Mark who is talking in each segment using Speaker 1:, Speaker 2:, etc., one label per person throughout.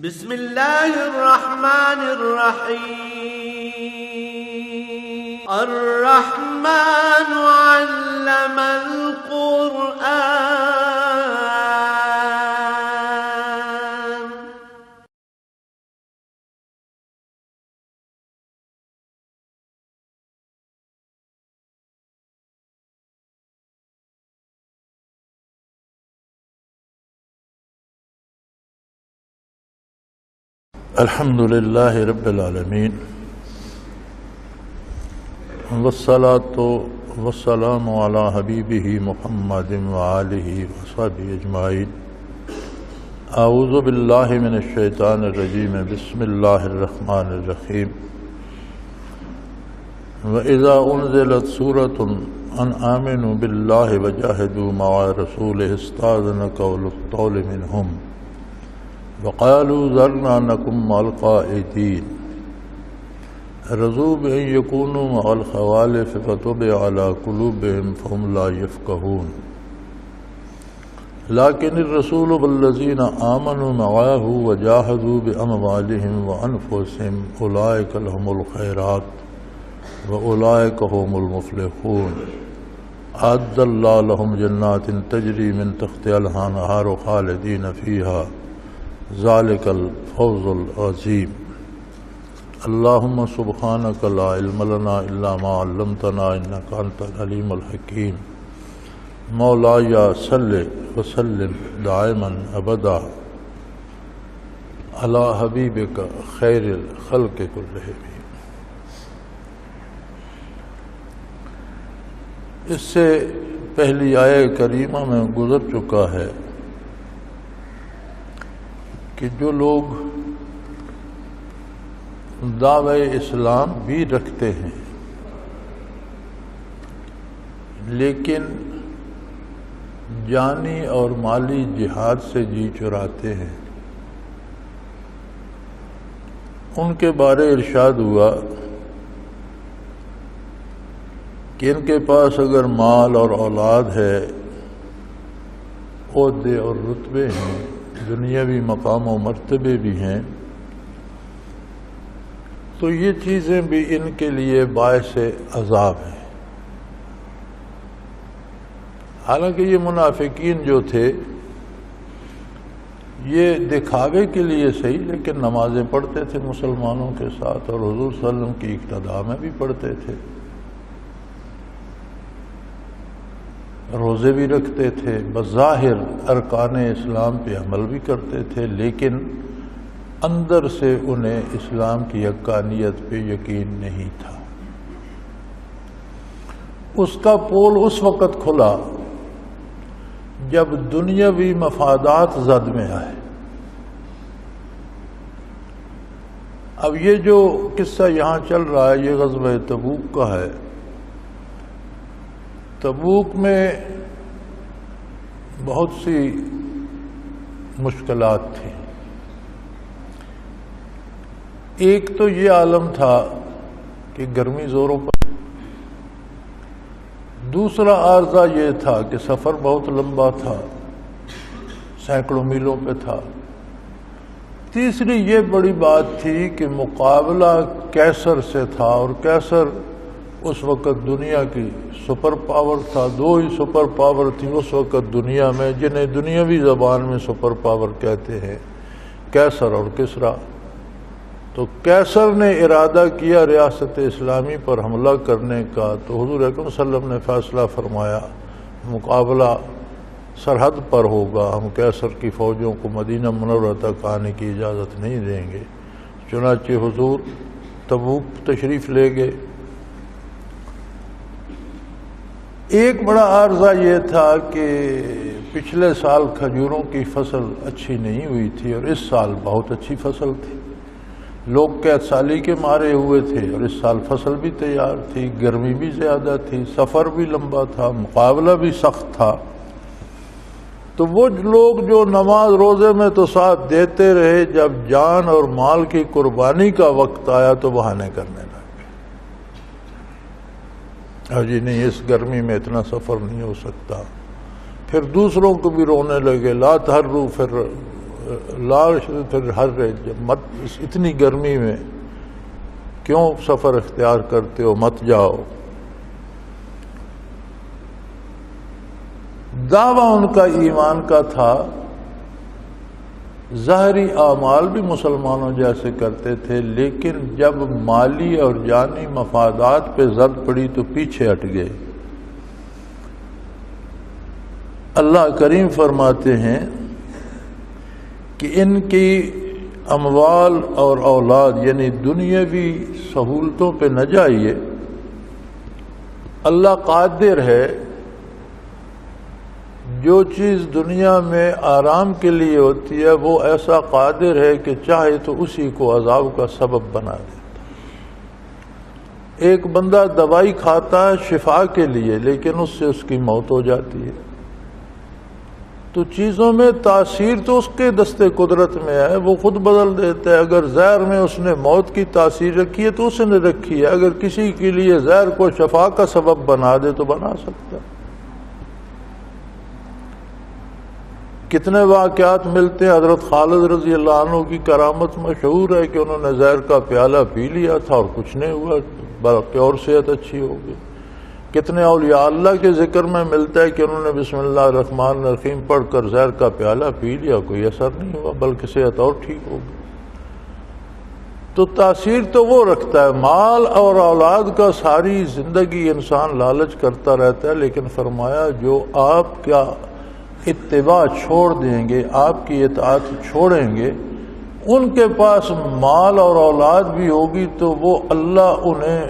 Speaker 1: بسم اللہ الرحمن الرحیم الرحمن علم القرآن
Speaker 2: الحمد للہ رب العالمین والصلاة والسلام علی حبیبہ محمد وآلہ وصحبہ اجمعین اعوذ باللہ من الشیطان الرجیم بسم اللہ الرحمن الرحیم وَإِذَا أُنزِلَتْ سُورَةٌ أَنْ آمِنُوا بِاللَّهِ وَجَاهِدُوا مَعَ رَسُولِهِ اسْتَأْذَنَكَ أُولُو الطَّوْلِ مِنْهُمْ وقالوا ذرنا نكن مع القاعدين رضوا بأن يكونوا مع الخوالف فطبع على قلوبهم فهم لا يفقهون لكن الرسول والذين آمنوا معه وجاهدوا بأموالهم وأنفسهم أولئك لهم الخيرات وأولئك هم المفلحون أعد الله لهم جنات تجري من تحتها الأنهار خالدين فيها ذالک الفوز العظیم اللہم سبحانک لا علم لنا الا ما علمتنا انک انت العلیم الحکیم مولاي صل وسلم دائما ابدا علی حبیبک خیر الخلق کلہم۔ اس سے پہلی آیہ کریمہ میں گزر چکا ہے کہ جو لوگ دعوی اسلام بھی رکھتے ہیں لیکن جانی اور مالی جہاد سے جی چراتے ہیں، ان کے بارے ارشاد ہوا کہ ان کے پاس اگر مال اور اولاد ہے، عہدے اور رتبے ہیں، دنیاوی مقام و مرتبے بھی ہیں، تو یہ چیزیں بھی ان کے لیے باعث عذاب ہیں۔ حالانکہ یہ منافقین جو تھے یہ دکھاوے کے لیے صحیح لیکن نمازیں پڑھتے تھے مسلمانوں کے ساتھ اور حضور صلی اللہ علیہ وسلم کی اقتداء میں بھی پڑھتے تھے، روزے بھی رکھتے تھے، بظاہر ارکان اسلام پہ عمل بھی کرتے تھے، لیکن اندر سے انہیں اسلام کی حقانیت پہ یقین نہیں تھا۔ اس کا پول اس وقت کھلا جب دنیاوی مفادات زد میں آئے۔ اب یہ جو قصہ یہاں چل رہا ہے یہ غزوہ تبوک کا ہے۔ تبوک میں بہت سی مشکلات تھیں۔ ایک تو یہ عالم تھا کہ گرمی زوروں پر، دوسرا عارضہ یہ تھا کہ سفر بہت لمبا تھا، سینکڑوں میلوں پہ تھا، تیسری یہ بڑی بات تھی کہ مقابلہ کیسر سے تھا، اور کیسر اس وقت دنیا کی سپر پاور تھا۔ دو ہی سپر پاور تھی اس وقت دنیا میں جنہیں دنیاوی زبان میں سپر پاور کہتے ہیں، کیسر اور کسریٰ۔ تو کیسر نے ارادہ کیا ریاست اسلامی پر حملہ کرنے کا، تو حضور اکرم صلی اللہ علیہ وسلم نے فیصلہ فرمایا مقابلہ سرحد پر ہوگا، ہم کیسر کی فوجوں کو مدینہ منورہ تک آنے کی اجازت نہیں دیں گے۔ چنانچہ حضور تبوک تشریف لے گئے۔ ایک بڑا عارضہ یہ تھا کہ پچھلے سال کھجوروں کی فصل اچھی نہیں ہوئی تھی اور اس سال بہت اچھی فصل تھی، لوگ قحط سالی کے مارے ہوئے تھے اور اس سال فصل بھی تیار تھی، گرمی بھی زیادہ تھی، سفر بھی لمبا تھا، مقابلہ بھی سخت تھا۔ تو وہ لوگ جو نماز روزے میں تو ساتھ دیتے رہے، جب جان اور مال کی قربانی کا وقت آیا تو بہانے کرنے لگے، جی نہیں اس گرمی میں اتنا سفر نہیں ہو سکتا۔ پھر دوسروں کو بھی رونے لگے، لا تحروا فی لال پھر ہر مت اتنی گرمی میں کیوں سفر اختیار کرتے ہو، مت جاؤ۔ دعویٰ ان کا ایمان کا تھا، ظاہری اعمال بھی مسلمانوں جیسے کرتے تھے، لیکن جب مالی اور جانی مفادات پہ زد پڑی تو پیچھے ہٹ گئے۔ اللہ کریم فرماتے ہیں کہ ان کی اموال اور اولاد یعنی دنیاوی سہولتوں پہ نہ جائیے، اللہ قادر ہے جو چیز دنیا میں آرام کے لیے ہوتی ہے وہ ایسا قادر ہے کہ چاہے تو اسی کو عذاب کا سبب بنا دیتا۔ ایک بندہ دوائی کھاتا ہے شفا کے لیے، لیکن اس سے اس کی موت ہو جاتی ہے۔ تو چیزوں میں تاثیر تو اس کے دست قدرت میں ہے، وہ خود بدل دیتا ہے۔ اگر زہر میں اس نے موت کی تاثیر رکھی ہے تو اس نے رکھی ہے، اگر کسی کے لیے زہر کو شفا کا سبب بنا دے تو بنا سکتا ہے۔ کتنے واقعات ملتے ہیں، حضرت خالد رضی اللہ عنہ کی کرامت مشہور ہے کہ انہوں نے زہر کا پیالہ پی لیا تھا اور کچھ نہیں ہوا، بلکہ اور صحت اچھی ہو گئی۔ کتنے اولیاء اللہ کے ذکر میں ملتا ہے کہ انہوں نے بسم اللہ الرحمن الرحیم پڑھ کر زہر کا پیالہ پی لیا، کوئی اثر نہیں ہوا بلکہ صحت اور ٹھیک ہو گئی۔ تو تاثیر تو وہ رکھتا ہے، مال اور اولاد کا ساری زندگی انسان لالچ کرتا رہتا ہے، لیکن فرمایا جو آپ کیا اتباع چھوڑ دیں گے، آپ کی اطاعت چھوڑیں گے، ان کے پاس مال اور اولاد بھی ہوگی تو وہ اللہ انہیں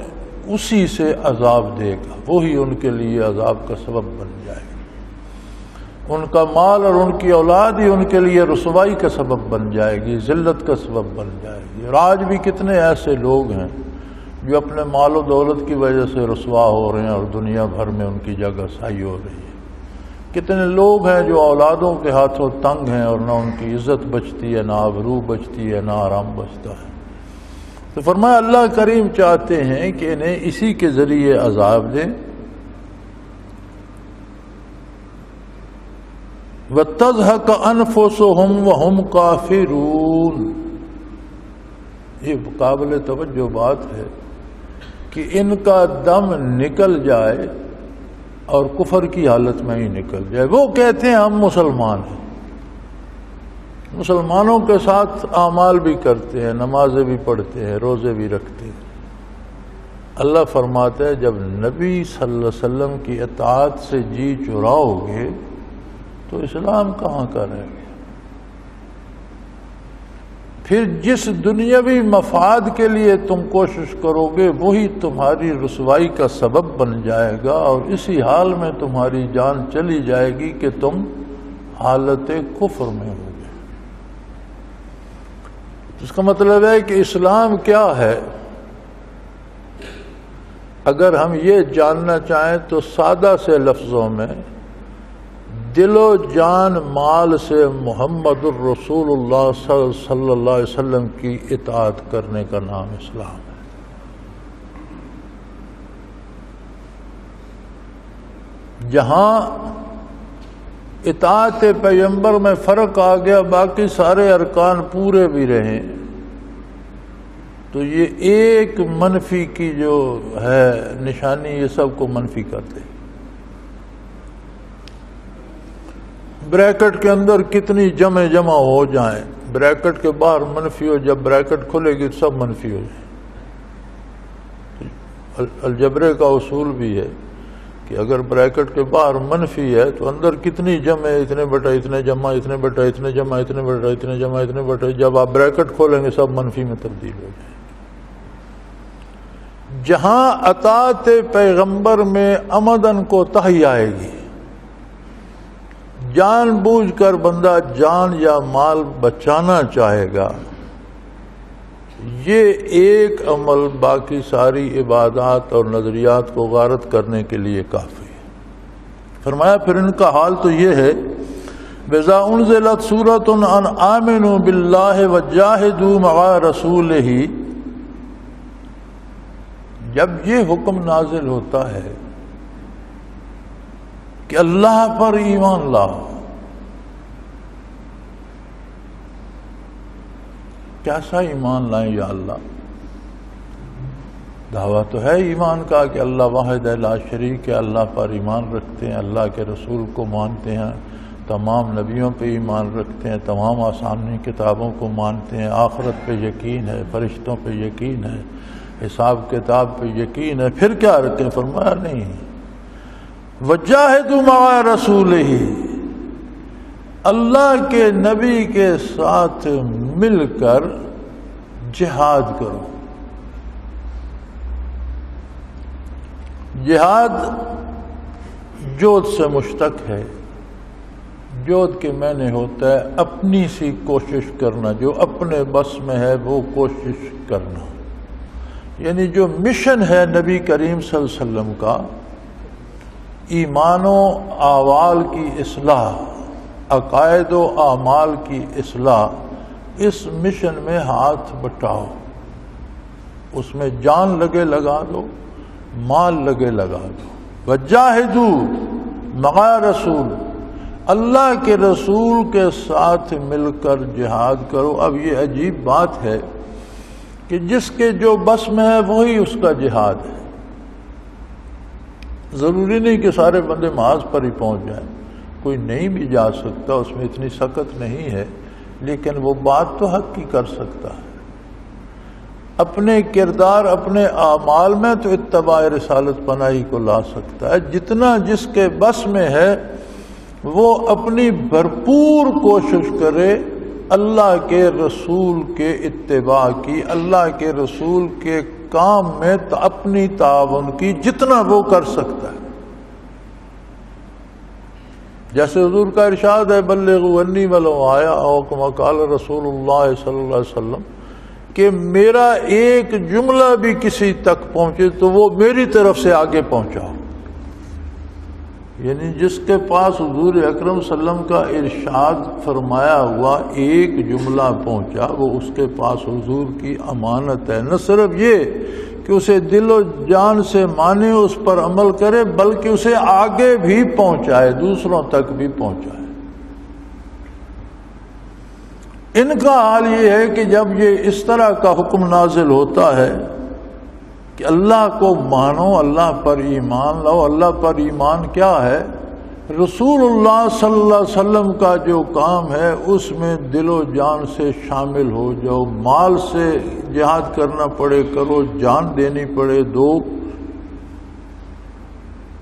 Speaker 2: اسی سے عذاب دے گا، وہی ان کے لیے عذاب کا سبب بن جائے گا۔ ان کا مال اور ان کی اولاد ہی ان کے لیے رسوائی کا سبب بن جائے گی، ذلت کا سبب بن جائے گی۔ اور آج بھی کتنے ایسے لوگ ہیں جو اپنے مال و دولت کی وجہ سے رسوا ہو رہے ہیں اور دنیا بھر میں ان کی جگہ سائی ہو رہی ہے۔ کتنے لوگ ہیں جو اولادوں کے ہاتھوں تنگ ہیں اور نہ ان کی عزت بچتی ہے، نہ آبرو بچتی ہے، نہ آرام بچتا ہے۔ تو فرمایا اللہ کریم چاہتے ہیں کہ انہیں اسی کے ذریعے عذاب دیں۔ وَتَزْهَقَ أَنفُسُهُمْ وَهُمْ كَافِرُونَ، یہ قابل توجہ بات ہے کہ ان کا دم نکل جائے اور کفر کی حالت میں ہی نکل جائے۔ وہ کہتے ہیں ہم مسلمان ہیں، مسلمانوں کے ساتھ اعمال بھی کرتے ہیں، نمازیں بھی پڑھتے ہیں، روزے بھی رکھتے ہیں۔ اللہ فرماتا ہے جب نبی صلی اللہ علیہ وسلم کی اطاعت سے جی چراؤ گے تو اسلام کہاں کا رہے گا؟ پھر جس دنیاوی مفاد کے لیے تم کوشش کرو گے وہی تمہاری رسوائی کا سبب بن جائے گا، اور اسی حال میں تمہاری جان چلی جائے گی کہ تم حالت کفر میں ہو گے۔ اس کا مطلب ہے کہ اسلام کیا ہے؟ اگر ہم یہ جاننا چاہیں تو سادہ سے لفظوں میں دل و جان مال سے محمد الرسول اللہ صلی اللہ علیہ وسلم کی اطاعت کرنے کا نام اسلام ہے۔ جہاں اطاعت پیغمبر میں فرق آ گیا، باقی سارے ارکان پورے بھی رہیں، تو یہ ایک منفی کی جو ہے نشانی یہ سب کو منفی کر دے۔ بریکٹ کے اندر کتنی جمع ہو جائیں، بریکٹ کے باہر منفی ہو، جب بریکٹ کھلے گی سب منفی ہو جائیں۔ الجبرے کا اصول بھی ہے کہ اگر بریکٹ کے باہر منفی ہے تو اندر کتنی جمع ہے، اتنے بٹا اتنے جمع، اتنے بٹا اتنے جمع، اتنے بٹا اتنے جمع، اتنے بٹا، جب آپ بریکٹ کھولیں گے سب منفی میں تبدیل ہو جائیں۔ جہاں اطاعت پیغمبر میں عمدن کوتاہی آئے گی، جان بوجھ کر بندہ جان یا مال بچانا چاہے گا، یہ ایک عمل باقی ساری عبادات اور نظریات کو غارت کرنے کے لیے کافی ہے۔ فرمایا پھر ان کا حال تو یہ ہے، وَإِذَا أُنزِلَتْ سُورَةٌ أَنْ آمِنُوا بِاللَّهِ وَجَاهِدُوا مَعَ رَسُولِهِ، جب یہ حکم نازل ہوتا ہے کہ اللہ پر ایمان لاؤ، کیسا ایمان لائیں یا اللہ؟ دعویٰ تو ہے ایمان کا کہ اللہ واحد ہے، لا شریک ہے، اللہ پر ایمان رکھتے ہیں، اللہ کے رسول کو مانتے ہیں، تمام نبیوں پہ ایمان رکھتے ہیں، تمام آسمانی کتابوں کو مانتے ہیں، آخرت پہ یقین ہے، فرشتوں پہ یقین ہے، حساب کتاب پہ یقین ہے، پھر کیا رکھیں؟ فرمایا نہیں، وجاہدوا مع رسولہ، اللہ کے نبی کے ساتھ مل کر جہاد کرو۔ جہاد جہد سے مشتق ہے۔ جہد کے معنی ہوتا ہے اپنی سی کوشش کرنا، جو اپنے بس میں ہے وہ کوشش کرنا، یعنی جو مشن ہے نبی کریم صلی اللہ علیہ وسلم کا، ایمان و اعمال کی اصلاح، عقائد و اعمال کی اصلاح، اس مشن میں ہاتھ بٹاؤ، اس میں جان لگے لگا دو، مال لگے لگا دو۔ وجاہدوا مع رسول، اللہ کے رسول کے ساتھ مل کر جہاد کرو۔ اب یہ عجیب بات ہے کہ جس کے جو بس میں ہے وہی اس کا جہاد ہے۔ ضروری نہیں کہ سارے بندے محاذ پر ہی پہنچ جائیں، کوئی نہیں بھی جا سکتا، اس میں اتنی سخت نہیں ہے، لیکن وہ بات تو حق کی کر سکتا ہے۔ اپنے کردار، اپنے اعمال میں تو اتباع رسالت پناہی کو لا سکتا ہے۔ جتنا جس کے بس میں ہے وہ اپنی بھرپور کوشش کرے اللہ کے رسول کے اتباع کی، اللہ کے رسول کے کام میں اپنی تعاون کی، جتنا وہ کر سکتا ہے۔ جیسے حضور کا ارشاد ہے بلغوا عنی ولو آیا، او کما قال رسول اللہ صلی اللہ علیہ وسلم، کہ میرا ایک جملہ بھی کسی تک پہنچے تو وہ میری طرف سے آگے پہنچاؤ۔ یعنی جس کے پاس حضور اکرم صلی اللہ علیہ وسلم کا ارشاد فرمایا ہوا ایک جملہ پہنچا، وہ اس کے پاس حضور کی امانت ہے۔ نہ صرف یہ کہ اسے دل و جان سے مانے، اس پر عمل کرے، بلکہ اسے آگے بھی پہنچائے، دوسروں تک بھی پہنچائے۔ ان کا حال یہ ہے کہ جب یہ اس طرح کا حکم نازل ہوتا ہے کہ اللہ کو مانو، اللہ پر ایمان لاؤ، اللہ پر ایمان کیا ہے؟ رسول اللہ صلی اللہ علیہ وسلم کا جو کام ہے اس میں دل و جان سے شامل ہو جاؤ، مال سے جہاد کرنا پڑے کرو، جان دینی پڑے دو۔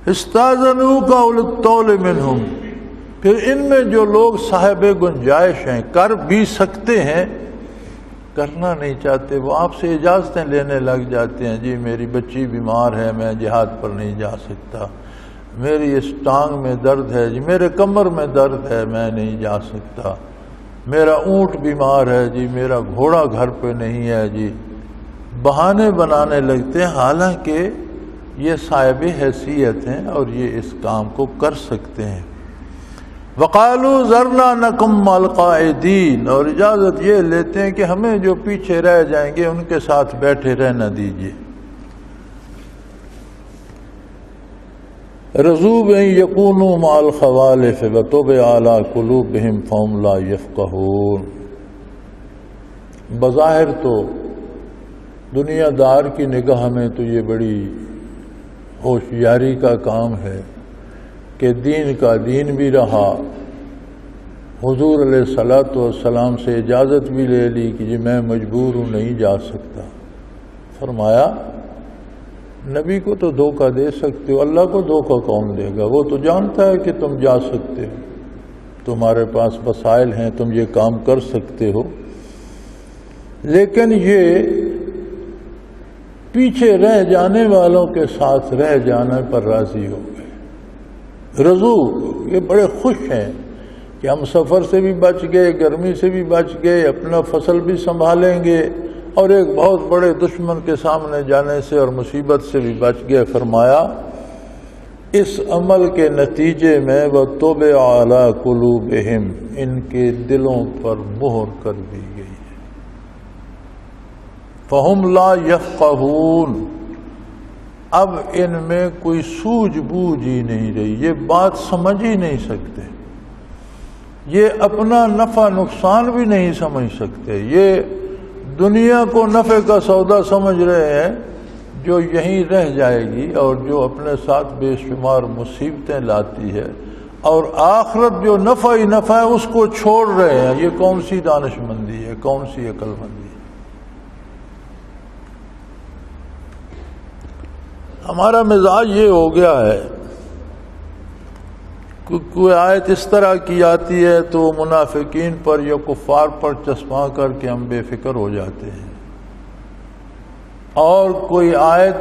Speaker 2: استاذنوک اولو الطول منہم، پھر ان میں جو لوگ صاحب گنجائش ہیں، کر بھی سکتے ہیں، کرنا نہیں چاہتے، وہ آپ سے اجازتیں لینے لگ جاتے ہیں۔ جی میری بچی بیمار ہے، میں جہاد پر نہیں جا سکتا، میری اس ٹانگ میں درد ہے، جی میرے کمر میں درد ہے، میں نہیں جا سکتا، میرا اونٹ بیمار ہے، جی میرا گھوڑا گھر پہ نہیں ہے، جی بہانے بنانے لگتے ہیں، حالانکہ یہ صاحب حیثیت ہیں اور یہ اس کام کو کر سکتے ہیں۔ وقالوا ذرنا نکم مع القاعدین، اور اجازت یہ لیتے ہیں کہ ہمیں جو پیچھے رہ جائیں گے ان کے ساتھ بیٹھے رہنا دیجیے۔ رضوا بأن یکونوا مع الخوالف وطبع علی قلوبہم فہم لا یفقہون۔ بظاہر تو دنیا دار کی نگاہ میں تو یہ بڑی ہوشیاری کا کام ہے کہ دین کا دین بھی رہا، حضور علیہ الصلوۃ والسلام سے اجازت بھی لے لی کہ جی میں مجبور ہوں نہیں جا سکتا۔ فرمایا نبی کو تو دھوکہ دے سکتے ہو، اللہ کو دھوکہ کون دے گا؟ وہ تو جانتا ہے کہ تم جا سکتے ہو، تمہارے پاس وسائل ہیں، تم یہ کام کر سکتے ہو، لیکن یہ پیچھے رہ جانے والوں کے ساتھ رہ جانے پر راضی ہو گئے۔ رضو، یہ بڑے خوش ہیں کہ ہم سفر سے بھی بچ گئے، گرمی سے بھی بچ گئے، اپنا فصل بھی سنبھالیں گے، اور ایک بہت بڑے دشمن کے سامنے جانے سے اور مصیبت سے بھی بچ گئے۔ فرمایا اس عمل کے نتیجے میں وَطُبِعَ عَلَىٰ قُلُوبِهِمْ، ان کے دلوں پر مہر کر دی گئی ہے۔ فَهُمْ لَا يَفْقَهُونَ، اب ان میں کوئی سوجھ بوجھ ہی نہیں رہی، یہ بات سمجھ ہی نہیں سکتے، یہ اپنا نفع نقصان بھی نہیں سمجھ سکتے، یہ دنیا کو نفع کا سودا سمجھ رہے ہیں جو یہیں رہ جائے گی اور جو اپنے ساتھ بے شمار مصیبتیں لاتی ہے، اور آخرت جو نفع ہی نفع ہے اس کو چھوڑ رہے ہیں. یہ کون سی دانش مندی ہے، کون سی عقل مندی ہے؟ ہمارا مزاج یہ ہو گیا ہے، کوئی آیت اس طرح کی آتی ہے تو منافقین پر یا کفار پر چسپاں کر کے ہم بے فکر ہو جاتے ہیں، اور کوئی آیت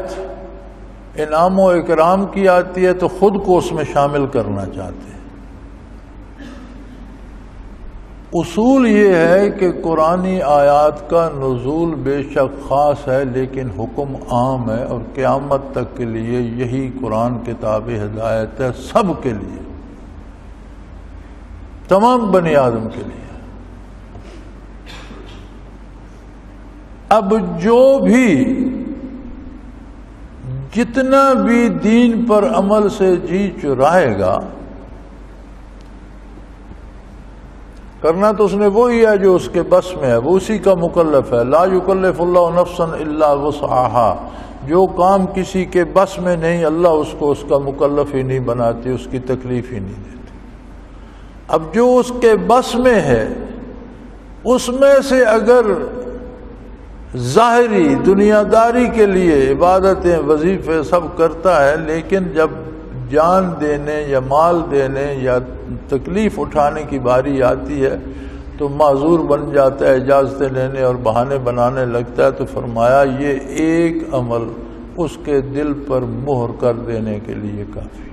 Speaker 2: انعام و اکرام کی آتی ہے تو خود کو اس میں شامل کرنا چاہتے ہیں. اصول یہ ہے کہ قرآنی آیات کا نزول بے شک خاص ہے لیکن حکم عام ہے، اور قیامت تک کے لیے یہی قرآن کتاب ہدایت ہے، سب کے لیے، تمام بنی آدم کے لیے. اب جو بھی جتنا بھی دین پر عمل سے جی چرائے گا، کرنا تو اس نے وہی ہے جو اس کے بس میں ہے، وہ اسی کا مکلف ہے. لا یکلف اللہ نفسا الا وسعها. جو کام کسی کے بس میں نہیں، اللہ اس کو اس کا مکلف ہی نہیں بناتے، اس کی تکلیف ہی نہیں دیتے. اب جو اس کے بس میں ہے اس میں سے اگر ظاہری دنیا داری کے لیے عبادتیں وظیفے سب کرتا ہے، لیکن جب جان دینے یا مال دینے یا تکلیف اٹھانے کی باری آتی ہے تو معذور بن جاتا ہے، اجازتیں لینے اور بہانے بنانے لگتا ہے. تو فرمایا یہ ایک عمل اس کے دل پر مہر کر دینے کے لیے کافی.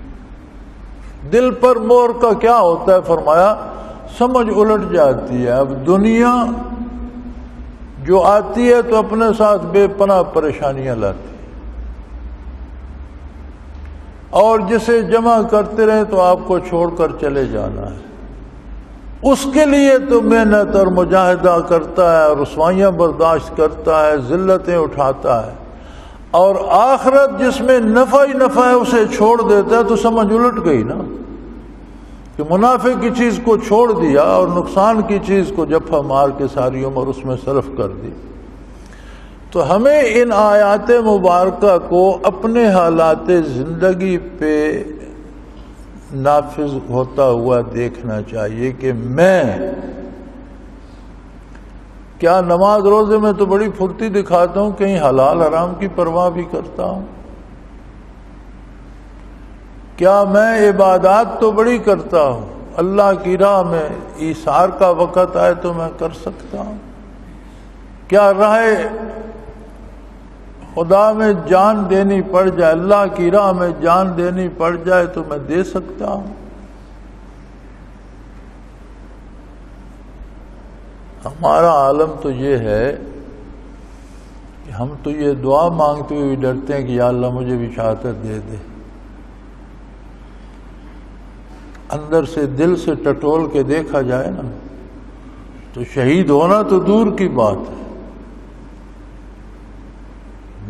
Speaker 2: دل پر مہر کا کیا ہوتا ہے؟ فرمایا سمجھ الٹ جاتی ہے. اب دنیا جو آتی ہے تو اپنے ساتھ بے پناہ پریشانیاں لاتی ہے، اور جسے جمع کرتے رہے تو آپ کو چھوڑ کر چلے جانا ہے. اس کے لیے تو محنت اور مجاہدہ کرتا ہے، رسوائیاں برداشت کرتا ہے، ذلتیں اٹھاتا ہے. اور آخرت جس میں نفع ہی نفع ہے اسے چھوڑ دیتا ہے. تو سمجھ الٹ گئی نا کہ منافع کی چیز کو چھوڑ دیا اور نقصان کی چیز کو جفا مار کے ساری عمر اس میں صرف کر دی. تو ہمیں ان آیات مبارکہ کو اپنے حالات زندگی پہ نافذ ہوتا ہوا دیکھنا چاہیے کہ میں کیا نماز روزے میں تو بڑی پھرتی دکھاتا ہوں، کہیں حلال حرام کی پرواہ بھی کرتا ہوں. کیا میں عبادات تو بڑی کرتا ہوں، اللہ کی راہ میں ایثار کا وقت آئے تو میں کر سکتا ہوں. کیا راہ خدا میں جان دینی پڑ جائے، اللہ کی راہ میں جان دینی پڑ جائے تو میں دے سکتا ہوں. ہمارا عالم تو یہ ہے کہ ہم تو یہ دعا مانگتے ہوئے ڈرتے ہیں کہ یا اللہ مجھے بھی شہادت دے دے. اندر سے دل سے ٹٹول کے دیکھا جائے نا تو شہید ہونا تو دور کی بات ہے.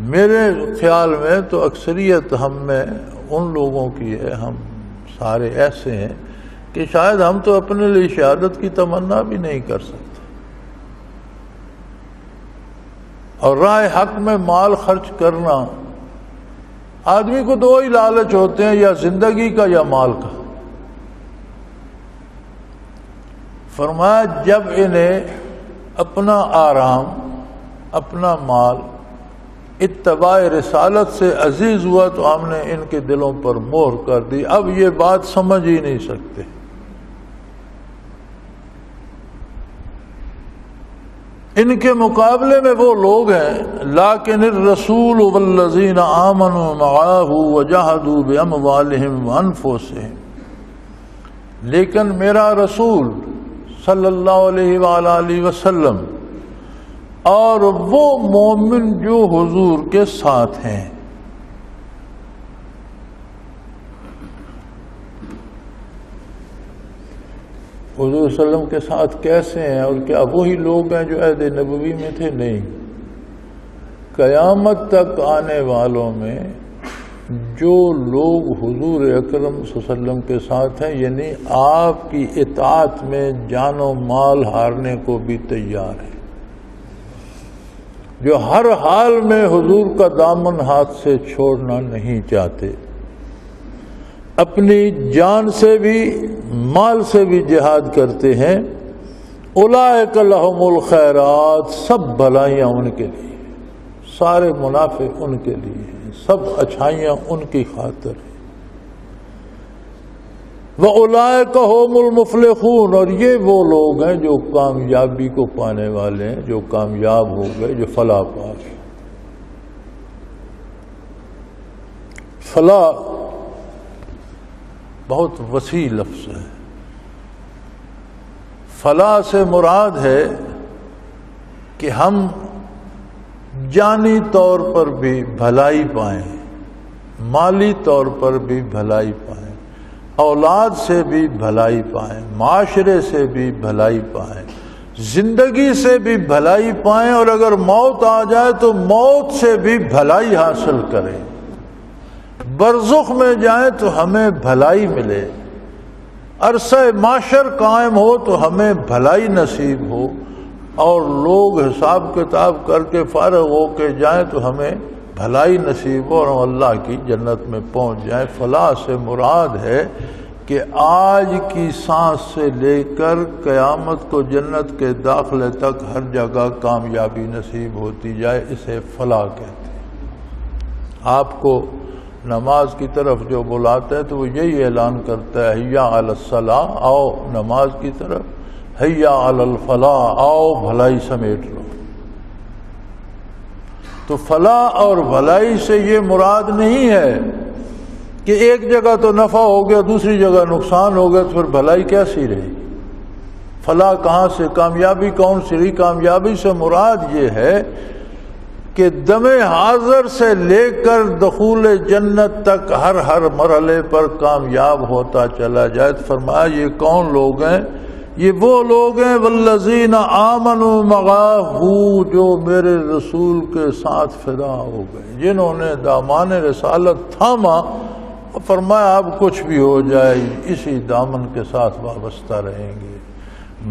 Speaker 2: میرے خیال میں تو اکثریت ہم میں ان لوگوں کی ہے، ہم سارے ایسے ہیں کہ شاید ہم تو اپنے لیے شہادت کی تمنا بھی نہیں کر سکتے. اور راہ حق میں مال خرچ کرنا، آدمی کو دو ہی لالچ ہوتے ہیں، یا زندگی کا یا مال کا. فرمایا جب انہیں اپنا آرام، اپنا مال اتباع رسالت سے عزیز ہوا تو ہم نے ان کے دلوں پر مہر کر دی. اب یہ بات سمجھ ہی نہیں سکتے. ان کے مقابلے میں وہ لوگ ہیں لیکن الرسول والذین آمنوا معہ وجاہدوا باموالہم وانفسہم، لیکن میرا رسول صلی اللہ علیہ وآلہ وسلم اور وہ مومن جو حضور کے ساتھ ہیں. حضور صلی اللہ علیہ وسلم کے ساتھ کیسے ہیں؟ اور کیا وہی لوگ ہیں جو عہد نبوی میں تھے؟ نہیں. قیامت تک آنے والوں میں جو لوگ حضور اکرم صلی اللہ علیہ وسلم کے ساتھ ہیں، یعنی آپ کی اطاعت میں جان و مال ہارنے کو بھی تیار ہے. جو ہر حال میں حضور کا دامن ہاتھ سے چھوڑنا نہیں چاہتے، اپنی جان سے بھی مال سے بھی جہاد کرتے ہیں۔ اولئک لہم الخیرات، سب بھلائیاں ان کے لیے، سارے منافع ان کے لیے ہیں، سب اچھائیاں ان کی خاطر ہیں۔ وَأُولَئِكَ هُمُ الْمُفْلِحُونَ، اور یہ وہ لوگ ہیں جو کامیابی کو پانے والے ہیں، جو کامیاب ہو گئے، جو فلاح پا گئے۔ فلاح بہت وسیع لفظ ہے۔ فلاح سے مراد ہے کہ ہم جانی طور پر بھی بھلائی پائیں، مالی طور پر بھی بھلائی پائیں، اولاد سے بھی بھلائی پائیں، معاشرے سے بھی بھلائی پائیں، زندگی سے بھی بھلائی پائیں، اور اگر موت آ جائے تو موت سے بھی بھلائی حاصل کریں، برزخ میں جائیں تو ہمیں بھلائی ملے، عرصہ معاشر قائم ہو تو ہمیں بھلائی نصیب ہو، اور لوگ حساب کتاب کر کے فارغ ہو کے جائیں تو ہمیں بھلائی نصیب ہو اور ہم اللہ کی جنت میں پہنچ جائیں۔ فلاح سے مراد ہے کہ آج کی سانس سے لے کر قیامت کو جنت کے داخلے تک ہر جگہ کامیابی نصیب ہوتی جائے، اسے فلاح کہتے ہیں۔ آپ کو نماز کی طرف جو بلاتا ہے تو وہ یہی اعلان کرتا ہے، حیا علی الصلاۃ، آؤ نماز کی طرف، حیا علی الفلاح، آؤ بھلائی سمیٹ لو۔ تو فلاح اور بھلائی سے یہ مراد نہیں ہے کہ ایک جگہ تو نفع ہو گیا دوسری جگہ نقصان ہو گیا تو پھر بھلائی کیسی رہی؟ فلاح کہاں سے، کامیابی کون سی رہی؟ کامیابی سے مراد یہ ہے کہ دم حاضر سے لے کر دخول جنت تک ہر مرحلے پر کامیاب ہوتا چلا جائے۔ تو فرمایا یہ کون لوگ ہیں؟ یہ وہ لوگ ہیں والذین آمنوا معہ، جو میرے رسول کے ساتھ فدا ہو گئے، جنہوں نے دامان رسالت تھاما، فرمایا اب کچھ بھی ہو جائے اسی دامن کے ساتھ وابستہ رہیں گے۔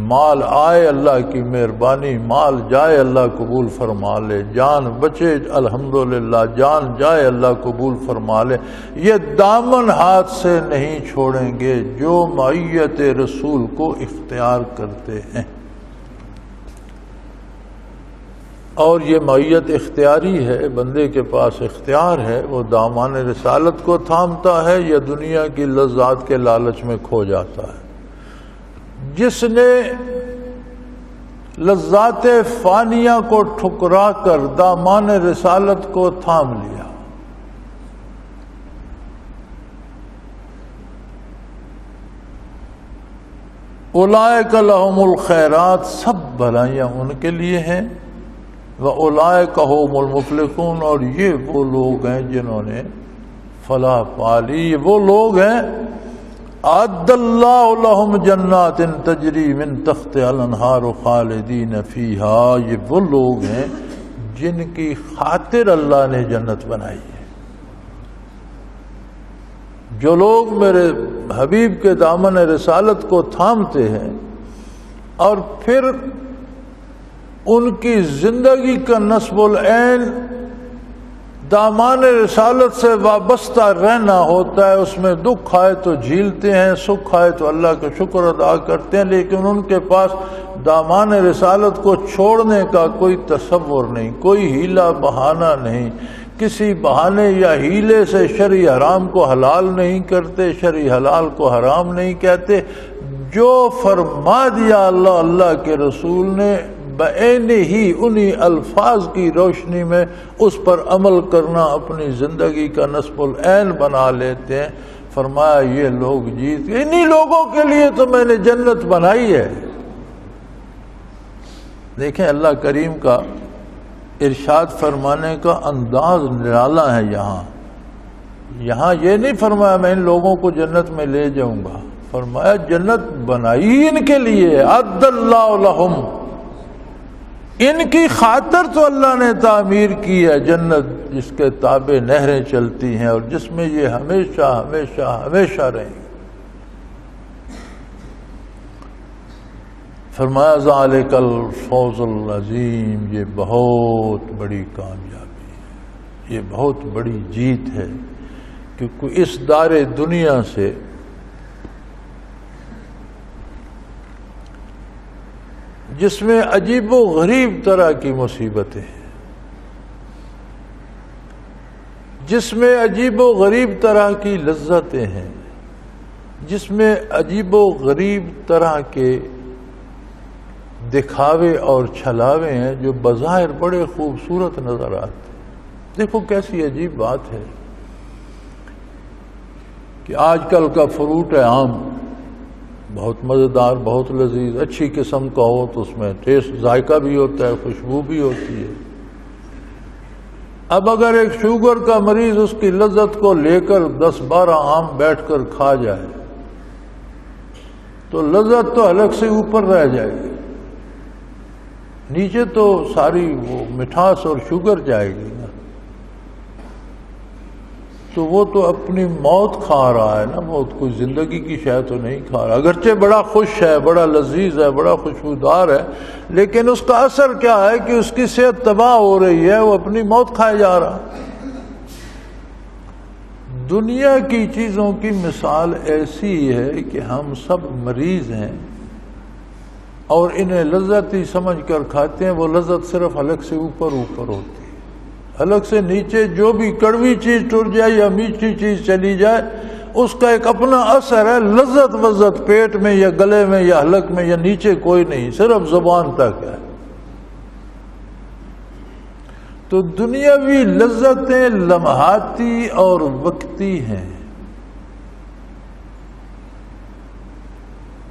Speaker 2: مال آئے اللہ کی مہربانی، مال جائے اللہ قبول فرما لے، جان بچے الحمدللہ، جان جائے اللہ قبول فرما لے، یہ دامن ہاتھ سے نہیں چھوڑیں گے جو معیت رسول کو اختیار کرتے ہیں۔ اور یہ معیت اختیاری ہے، بندے کے پاس اختیار ہے، وہ دامان رسالت کو تھامتا ہے یا دنیا کی لذات کے لالچ میں کھو جاتا ہے۔ جس نے لذات فانیہ کو ٹھکرا کر دامان رسالت کو تھام لیا، اولئک لہم الخیرات، سب بھلائیاں ان کے لیے ہیں، واولئک ھم المفلحون، اور یہ وہ لوگ ہیں جنہوں نے فلاح پا لی۔ یہ وہ لوگ ہیں اعد اللہ لہم جنات تجری من تحتہا الانہار خالدین فیہا، یہ وہ لوگ ہیں جن کی خاطر اللہ نے جنت بنائی ہے۔ جو لوگ میرے حبیب کے دامن رسالت کو تھامتے ہیں اور پھر ان کی زندگی کا نصب العین دامان رسالت سے وابستہ رہنا ہوتا ہے، اس میں دکھ آئے تو جھیلتے ہیں، سکھ آئے تو اللہ کا شکر ادا کرتے ہیں، لیکن ان کے پاس دامان رسالت کو چھوڑنے کا کوئی تصور نہیں، کوئی ہیلا بہانہ نہیں، کسی بہانے یا ہیلے سے شرع حرام کو حلال نہیں کرتے، شرع حلال کو حرام نہیں کہتے۔ جو فرما دیا اللہ کے رسول نے بعین ہی انہی الفاظ کی روشنی میں اس پر عمل کرنا اپنی زندگی کا نصب العین بنا لیتے ہیں۔ فرمایا یہ لوگ جیت گئے، انہی لوگوں کے لیے تو میں نے جنت بنائی ہے۔ دیکھیں اللہ کریم کا ارشاد فرمانے کا انداز نرالا ہے۔ یہاں یہ نہیں فرمایا میں ان لوگوں کو جنت میں لے جاؤں گا، فرمایا جنت بنائی ان کے لیے، اعد اللہ لہم، ان کی خاطر تو اللہ نے تعمیر کی ہے جنت جس کے تابع نہریں چلتی ہیں اور جس میں یہ ہمیشہ ہمیشہ ہمیشہ رہیں۔ فرمایا ذالک الفوز العظیم، یہ بہت بڑی کامیابی ہے، یہ بہت بڑی جیت ہے کہ کوئی اس دار دنیا سے جس میں عجیب و غریب طرح کی مصیبتیں ہیں، جس میں عجیب و غریب طرح کی لذتیں ہیں، جس میں عجیب و غریب طرح کے دکھاوے اور چھلاوے ہیں جو بظاہر بڑے خوبصورت نظر آتے ہیں۔ دیکھو کیسی عجیب بات ہے کہ آج کل کا فروٹ ہے آم، بہت مزیدار، بہت لذیذ، اچھی قسم کا ہو تو اس میں ٹیسٹ، ذائقہ بھی ہوتا ہے، خوشبو بھی ہوتی ہے۔ اب اگر ایک شوگر کا مریض اس کی لذت کو لے کر 10-12 آم بیٹھ کر کھا جائے تو لذت تو حلق سے اوپر رہ جائے گی، نیچے تو ساری وہ مٹھاس اور شوگر جائے گی نا، تو وہ تو اپنی موت کھا رہا ہے نا، موت کوئی زندگی کی شے تو نہیں کھا رہا، اگرچہ بڑا خوش ہے، بڑا لذیذ ہے، بڑا خوشبودار ہے، لیکن اس کا اثر کیا ہے کہ اس کی صحت تباہ ہو رہی ہے، وہ اپنی موت کھائے جا رہا۔ دنیا کی چیزوں کی مثال ایسی ہے کہ ہم سب مریض ہیں اور انہیں لذت ہی سمجھ کر کھاتے ہیں، وہ لذت صرف حلق سے اوپر ہوتی ہے، حلق سے نیچے جو بھی کڑوی چیز ٹر جائے یا میٹھی چیز چلی جائے اس کا ایک اپنا اثر ہے، لذت وذت پیٹ میں یا گلے میں یا حلق میں یا نیچے کوئی نہیں، صرف زبان تک ہے۔ تو دنیاوی لذتیں لمحاتی اور وقتی ہیں،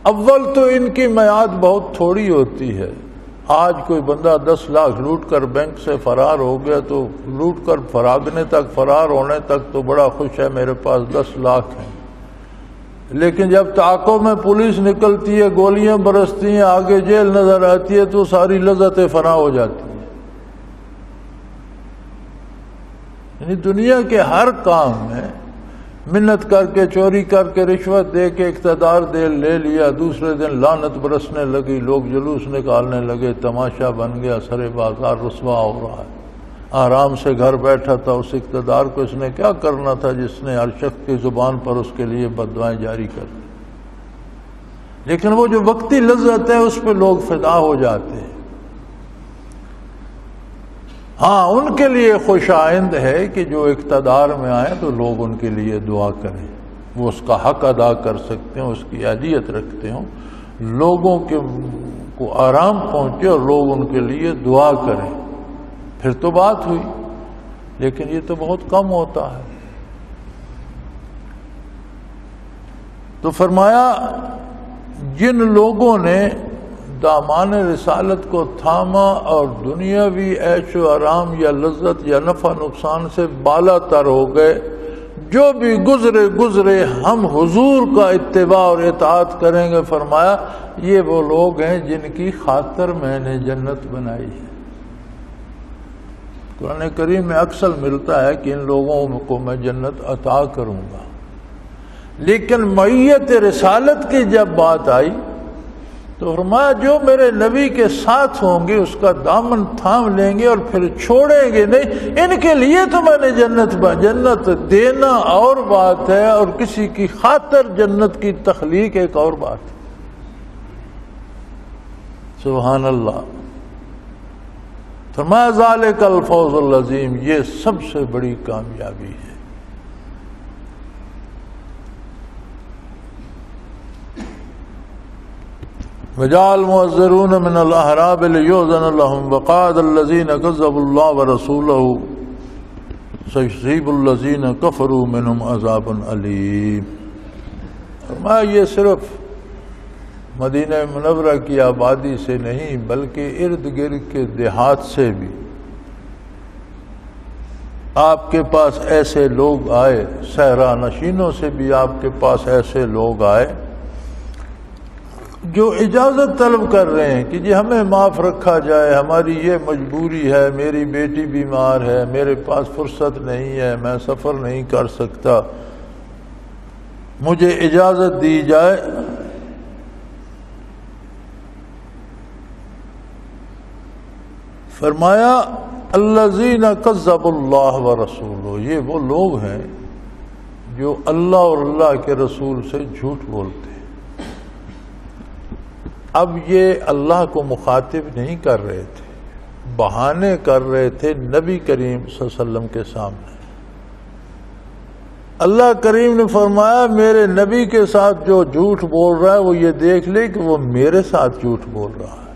Speaker 2: اول تو ان کی میعاد بہت تھوڑی ہوتی ہے۔ آج کوئی بندہ 10 لاکھ لوٹ کر بینک سے فرار ہو گیا تو لوٹ کر فراگنے تک، فرار ہونے تک تو بڑا خوش ہے، میرے پاس 10 لاکھ ہیں، لیکن جب تعاقب میں پولیس نکلتی ہے، گولیاں برستی ہیں، آگے جیل نظر آتی ہے تو ساری لذتیں فنا ہو جاتی ہیں۔ یعنی دنیا کے ہر کام میں منت کر کے، چوری کر کے، رشوت دے کے اقتدار لے لیا، دوسرے دن لعنت برسنے لگی، لوگ جلوس نکالنے لگے، تماشا بن گیا، سرے بازار رسوا ہو رہا ہے۔ آرام سے گھر بیٹھا تھا، اس اقتدار کو اس نے کیا کرنا تھا جس نے ہر شخص کی زبان پر اس کے لیے بددعائیں جاری کر دی، لیکن وہ جو وقتی لذت ہے اس پہ لوگ فدا ہو جاتے ہیں۔ ہاں، ان کے لیے خوش آئند ہے کہ جو اقتدار میں آئے تو لوگ ان کے لیے دعا کریں، وہ اس کا حق ادا کر سکتے ہیں، اس کی اہلیت رکھتے ہوں، لوگوں کو آرام پہنچے اور لوگ ان کے لیے دعا کریں، پھر تو بات ہوئی، لیکن یہ تو بہت کم ہوتا ہے۔ تو فرمایا جن لوگوں نے دامان رسالت کو تھاما اور دنیاوی عیش و آرام یا لذت یا نفع نقصان سے بالا تر ہو گئے، جو بھی گزرے ہم حضور کا اتباع اور اطاعت کریں گے، فرمایا یہ وہ لوگ ہیں جن کی خاطر میں نے جنت بنائی ہے۔ قرآن کریم میں اکثر ملتا ہے کہ ان لوگوں کو میں جنت عطا کروں گا، لیکن معیت رسالت کی جب بات آئی تو فرمایا جو میرے نبی کے ساتھ ہوں گے اس کا دامن تھام لیں گے اور پھر چھوڑیں گے نہیں، ان کے لیے تو میں نے جنت دینا اور بات ہے، اور کسی کی خاطر جنت کی تخلیق ایک اور بات ہے۔ سبحان اللہ۔ فرمایا ذالک الفوز العظیم، یہ سب سے بڑی کامیابی ہے۔ وجعل المعذرون من الاحراب ليؤذن لهم وقعد الذين كذبوا الله ورسوله سيصيب الذين كفروا منهم عذاب عليم۔ فرمایا یہ صرف مدینہ منورہ کی آبادی سے نہیں بلکہ ارد گرد کے دیہات سے بھی آپ کے پاس ایسے لوگ آئے، صحرا نشینوں سے بھی آپ کے پاس ایسے لوگ آئے جو اجازت طلب کر رہے ہیں کہ جی ہمیں معاف رکھا جائے، ہماری یہ مجبوری ہے، میری بیٹی بیمار ہے، میرے پاس فرصت نہیں ہے، میں سفر نہیں کر سکتا، مجھے اجازت دی جائے۔ فرمایا الذین کذبوا اللہ ورسولہ، یہ وہ لوگ ہیں جو اللہ اور اللہ کے رسول سے جھوٹ بولتے ہیں۔ اب یہ اللہ کو مخاطب نہیں کر رہے تھے، بہانے کر رہے تھے نبی کریم صلی اللہ علیہ وسلم کے سامنے۔ اللہ کریم نے فرمایا میرے نبی کے ساتھ جو جھوٹ بول رہا ہے وہ یہ دیکھ لے کہ وہ میرے ساتھ جھوٹ بول رہا ہے۔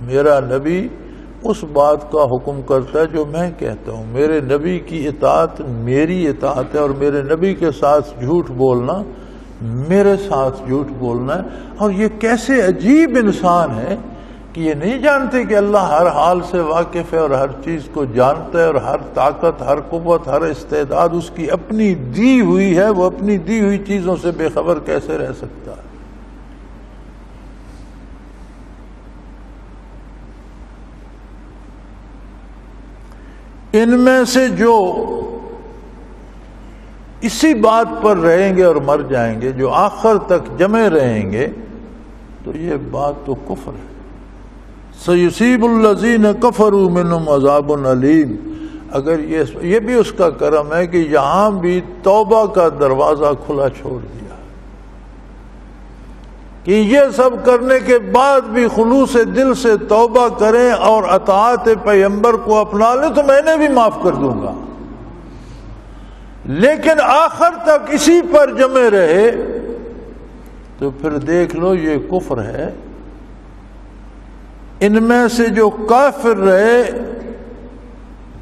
Speaker 2: میرا نبی اس بات کا حکم کرتا ہے جو میں کہتا ہوں، میرے نبی کی اطاعت میری اطاعت ہے، اور میرے نبی کے ساتھ جھوٹ بولنا میرے ساتھ جھوٹ بولنا ہے۔ اور یہ کیسے عجیب انسان ہے کہ یہ نہیں جانتے کہ اللہ ہر حال سے واقف ہے اور ہر چیز کو جانتا ہے، اور ہر طاقت، ہر قوت، ہر استعداد اس کی اپنی دی ہوئی ہے، وہ اپنی دی ہوئی چیزوں سے بے خبر کیسے رہ سکتا ہے؟ ان میں سے جو اسی بات پر رہیں گے اور مر جائیں گے، جو آخر تک جمے رہیں گے، تو یہ بات تو کفر ہے۔ سَيُصِيبُ الَّذِينَ كَفَرُوا مِنْهُمْ عَذَابٌ أَلِيمٌ۔ اگر یہ بھی اس کا کرم ہے کہ یہاں بھی توبہ کا دروازہ کھلا چھوڑ دیا کہ یہ سب کرنے کے بعد بھی خلوص دل سے توبہ کریں اور اطاعت پیغمبر کو اپنا لیں تو میں نے بھی معاف کر دوں گا، لیکن آخر تک اسی پر جمے رہے تو پھر دیکھ لو یہ کفر ہے۔ ان میں سے جو کافر رہے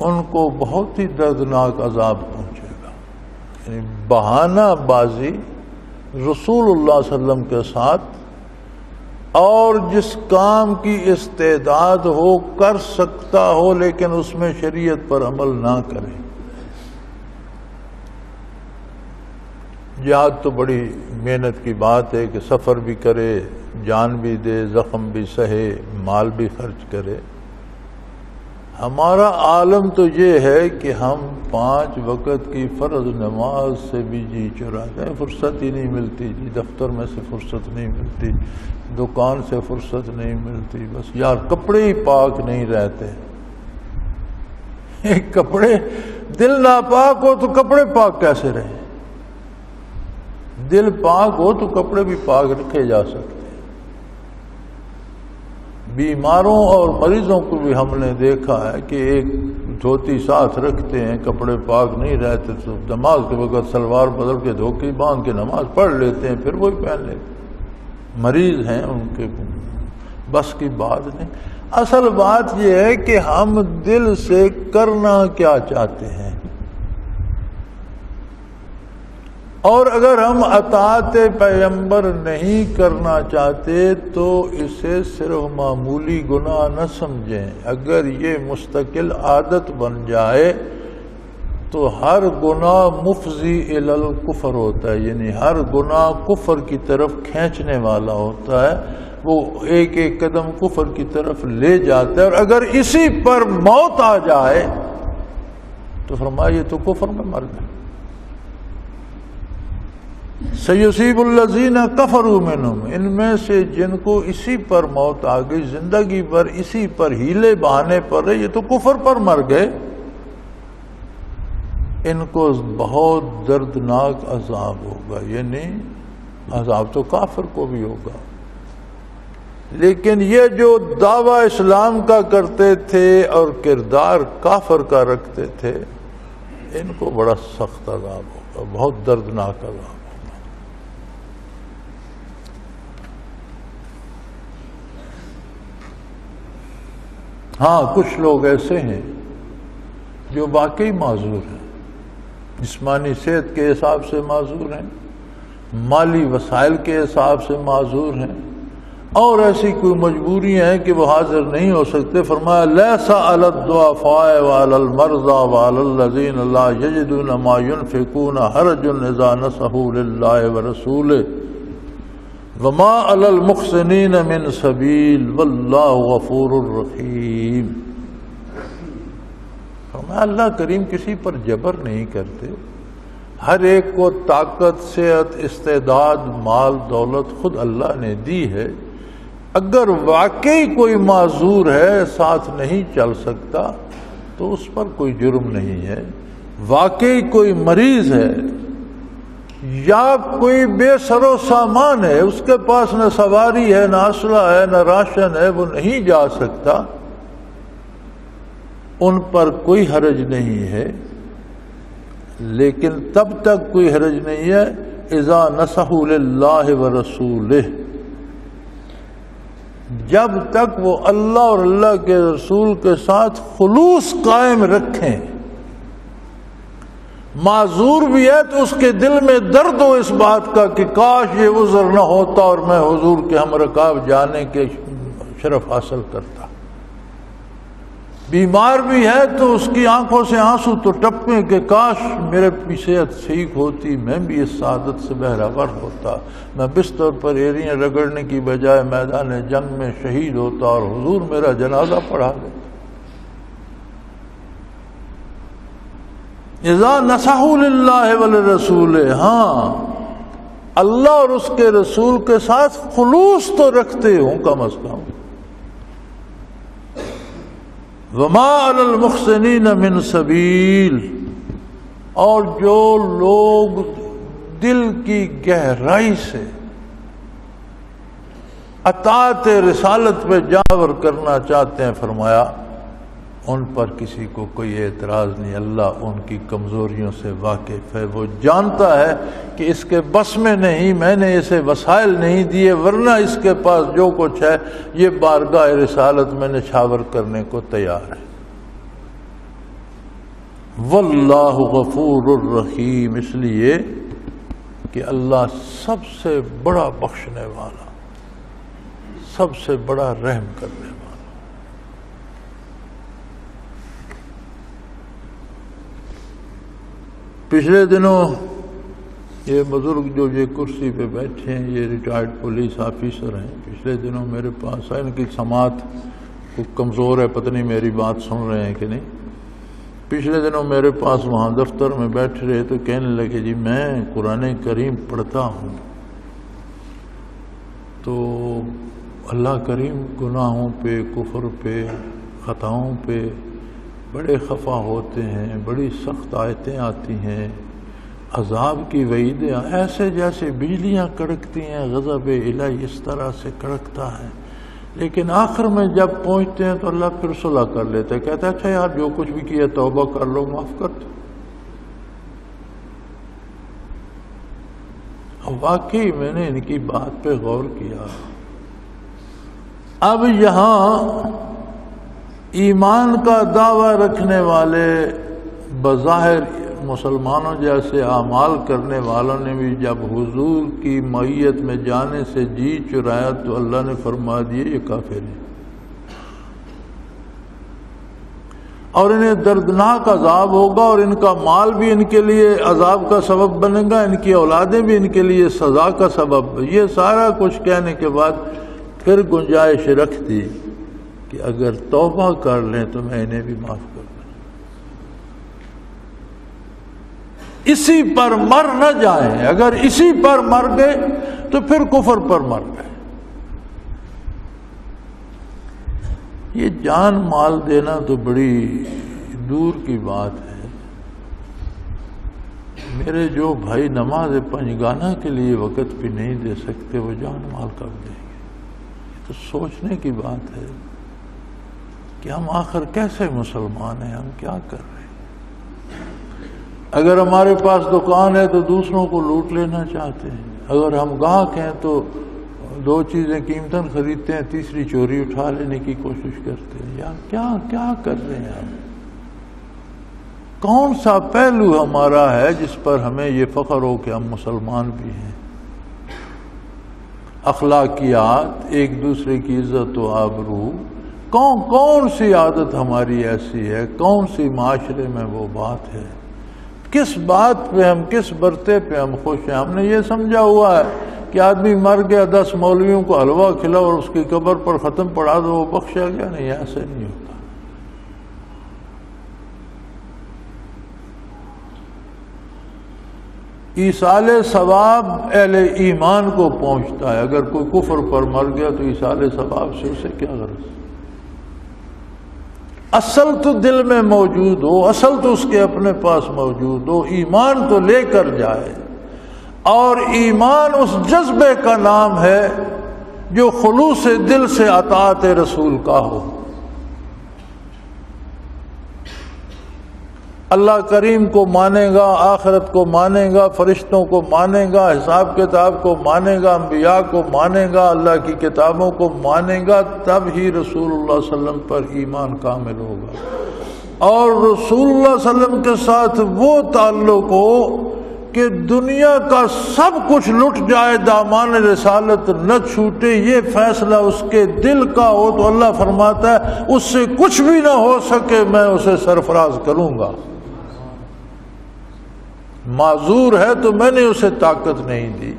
Speaker 2: ان کو بہت ہی دردناک عذاب پہنچے گا۔ یعنی بہانہ بازی رسول اللہ صلی اللہ علیہ وسلم کے ساتھ، اور جس کام کی استعداد ہو کر سکتا ہو لیکن اس میں شریعت پر عمل نہ کرے۔ جہاد تو بڑی محنت کی بات ہے کہ سفر بھی کرے، جان بھی دے، زخم بھی سہے، مال بھی خرچ کرے۔ ہمارا عالم تو یہ ہے کہ ہم 5 وقت کی فرض نماز سے بھی جی چراتے ہیں، فرصت ہی نہیں ملتی جی، دفتر میں سے فرصت نہیں ملتی، دکان سے فرصت نہیں ملتی، بس یار کپڑے ہی پاک نہیں رہتے۔ کپڑے، دل ناپاک ہو تو کپڑے پاک کیسے رہیں؟ دل پاک ہو تو کپڑے بھی پاک رکھے جا سکتے۔ بیماروں اور مریضوں کو بھی ہم نے دیکھا ہے کہ ایک دھوتی ساتھ رکھتے ہیں، کپڑے پاک نہیں رہتے تو نماز کے وقت سلوار بدل کے دھوتی باندھ کے نماز پڑھ لیتے ہیں، پھر وہی پہن لیتے ہیں۔ مریض ہیں، ان کے بس کی بات نہیں۔ اصل بات یہ ہے کہ ہم دل سے کرنا کیا چاہتے ہیں، اور اگر ہم اطاعت پیغمبر نہیں کرنا چاہتے تو اسے صرف معمولی گناہ نہ سمجھیں۔ اگر یہ مستقل عادت بن جائے تو ہر گناہ مفضی الی الکفر ہوتا ہے، یعنی ہر گناہ کفر کی طرف کھینچنے والا ہوتا ہے، وہ ایک ایک قدم کفر کی طرف لے جاتا ہے۔ اور اگر اسی پر موت آ جائے تو فرمایا یہ تو کفر میں مر گئے۔ سیصیب الذین کفروا منہم، ان میں سے جن کو اسی پر موت آ گئی، زندگی پر اسی پر ہیلے بہانے پر رہے، یہ تو کفر پر مر گئے، ان کو بہت دردناک عذاب ہوگا۔ یعنی عذاب تو کافر کو بھی ہوگا، لیکن یہ جو دعویٰ اسلام کا کرتے تھے اور کردار کافر کا رکھتے تھے، ان کو بڑا سخت عذاب ہوگا، بہت دردناک عذاب۔ ہاں کچھ لوگ ایسے ہیں جو واقعی معذور ہیں، جسمانی صحت کے حساب سے معذور ہیں، مالی وسائل کے حساب سے معذور ہیں، اور ایسی کوئی مجبوریاں ہیں کہ وہ حاضر نہیں ہو سکتے۔ فرمایا لیس علی الضعفاء وعلی المرضى وعلی الذین لا یجدون ما ينفقون حرج اذا نصحوا للہ ورسولہ وما علی المحسنین من سبیل واللہ غفور الرحیم۔ فرمایا اللہ کریم کسی پر جبر نہیں کرتے، ہر ایک کو طاقت، صحت، استعداد، مال، دولت خود اللہ نے دی ہے، اگر واقعی کوئی معذور ہے ساتھ نہیں چل سکتا تو اس پر کوئی جرم نہیں ہے. واقعی کوئی مریض ہے یا کوئی بے سر و سامان ہے، اس کے پاس نہ سواری ہے، نہ اسلحہ ہے، نہ راشن ہے، وہ نہیں جا سکتا، ان پر کوئی حرج نہیں ہے. لیکن تب تک کوئی حرج نہیں ہے اذا نصحوا للہ ورسولہ، جب تک وہ اللہ اور اللہ کے رسول کے ساتھ خلوص قائم رکھیں. معذور بھی ہے تو اس کے دل میں درد ہو اس بات کا کہ کاش یہ عذر نہ ہوتا اور میں حضور کے ہم رکاب جانے کے شرف حاصل کرتا. بیمار بھی ہے تو اس کی آنکھوں سے آنسو تو ٹپکیں کہ کاش میرے صحت ٹھیک ہوتی، میں بھی اس سعادت سے بہرہور ہوتا، میں بستر پر ایڑیاں رگڑنے کی بجائے میدان جنگ میں شہید ہوتا اور حضور میرا جنازہ پڑھا دیتا. اذا نصحوا للہ وللرسول، ہاں اللہ اور اس کے رسول کے ساتھ خلوص تو رکھتے ہوں کم از کم. وما علی المحسنین من سبیل، اور جو لوگ دل کی گہرائی سے اطاعت رسالت پہ جاور کرنا چاہتے ہیں، فرمایا ان پر کسی کو کوئی اعتراض نہیں. اللہ ان کی کمزوریوں سے واقف ہے، وہ جانتا ہے کہ اس کے بس میں نہیں، میں نے اسے وسائل نہیں دیے، ورنہ اس کے پاس جو کچھ ہے یہ بارگاہ رسالت میں نچھاور کرنے کو تیار ہے. واللہ غفور الرحیم، اس لیے کہ اللہ سب سے بڑا بخشنے والا، سب سے بڑا رحم کرنے والا. پچھلے دنوں یہ بزرگ جو یہ کرسی پہ بیٹھے ہیں یہ ریٹائرڈ پولیس آفیسر ہیں. پچھلے دنوں میرے پاس آئے، ان کی سماعت کو کمزور ہے، پتہ نہیں میری بات سن رہے ہیں کہ نہیں. پچھلے دنوں میرے پاس وہاں دفتر میں بیٹھ رہے تو کہنے لگے جی میں قرآن کریم پڑھتا ہوں تو اللہ کریم گناہوں پہ، کفر پہ، خطاؤں پہ بڑے خفا ہوتے ہیں، بڑی سخت آیتیں آتی ہیں، عذاب کی وعیدیں ایسے جیسے بجلیاں کڑکتی ہیں، غضب الہی اس طرح سے کڑکتا ہے. لیکن آخر میں جب پہنچتے ہیں تو اللہ پھر صلح کر لیتے، کہتے ہیں اچھا یار جو کچھ بھی کیا توبہ کر لو، معاف کر دو. واقعی میں نے ان کی بات پہ غور کیا. اب یہاں ایمان کا دعویٰ رکھنے والے بظاہر مسلمانوں جیسے اعمال کرنے والوں نے بھی جب حضور کی معیت میں جانے سے جی چرایا تو اللہ نے فرما دیا یہ کافر ہیں اور انہیں دردناک عذاب ہوگا، اور ان کا مال بھی ان کے لیے عذاب کا سبب بنے گا، ان کی اولادیں بھی ان کے لیے سزا کا سبب. یہ سارا کچھ کہنے کے بعد پھر گنجائش رکھ دی کہ اگر توبہ کر لیں تو میں انہیں بھی معاف کر دوں. اسی پر مر نہ جائیں، اگر اسی پر مر گئے تو پھر کفر پر مر گئے. یہ جان مال دینا تو بڑی دور کی بات ہے. میرے جو بھائی نماز پنجگانہ کے لیے وقت بھی نہیں دے سکتے وہ جان مال کب دیں گے؟ یہ تو سوچنے کی بات ہے کہ ہم آخر کیسے مسلمان ہیں، ہم کیا کر رہے ہیں. اگر ہمارے پاس دکان ہے تو دوسروں کو لوٹ لینا چاہتے ہیں، اگر ہم گاہک ہیں تو دو چیزیں قیمتاً خریدتے ہیں، تیسری چوری اٹھا لینے کی کوشش کرتے ہیں. یار کیا کر رہے ہیں ہم؟ کون سا پہلو ہمارا ہے جس پر ہمیں یہ فخر ہو کہ ہم مسلمان بھی ہیں؟ اخلاقیات، ایک دوسرے کی عزت و آبرو، کون سی عادت ہماری ایسی ہے، کون سی معاشرے میں وہ بات ہے، کس بات پہ ہم، کس برتے پہ ہم خوش ہیں؟ ہم نے یہ سمجھا ہوا ہے کہ آدمی مر گیا 10 مولویوں کو حلوہ کھلاؤ اور اس کی قبر پر ختم پڑھا دو وہ بخشا گیا. نہیں، ایسے نہیں ہوتا. ایصال ثواب اہل ایمان کو پہنچتا ہے. اگر کوئی کفر پر مر گیا تو ایصال ثواب سے اسے کیا غرض؟ اصل تو دل میں موجود ہو، اصل تو اس کے اپنے پاس موجود ہو، ایمان تو لے کر جائے. اور ایمان اس جذبے کا نام ہے جو خلوص دل سے اطاعت رسول کا ہو. اللہ کریم کو مانے گا، آخرت کو مانے گا، فرشتوں کو مانے گا، حساب کتاب کو مانے گا، انبیاء کو مانے گا، اللہ کی کتابوں کو مانے گا، تب ہی رسول اللہ صلی اللہ علیہ وسلم پر ایمان کامل ہوگا. اور رسول اللہ صلی اللہ علیہ وسلم کے ساتھ وہ تعلق ہو کہ دنیا کا سب کچھ لٹ جائے، دامان رسالت نہ چھوٹے، یہ فیصلہ اس کے دل کا ہو تو اللہ فرماتا ہے اس سے کچھ بھی نہ ہو سکے میں اسے سرفراز کروں گا. معذور ہے تو میں نے اسے طاقت نہیں دی،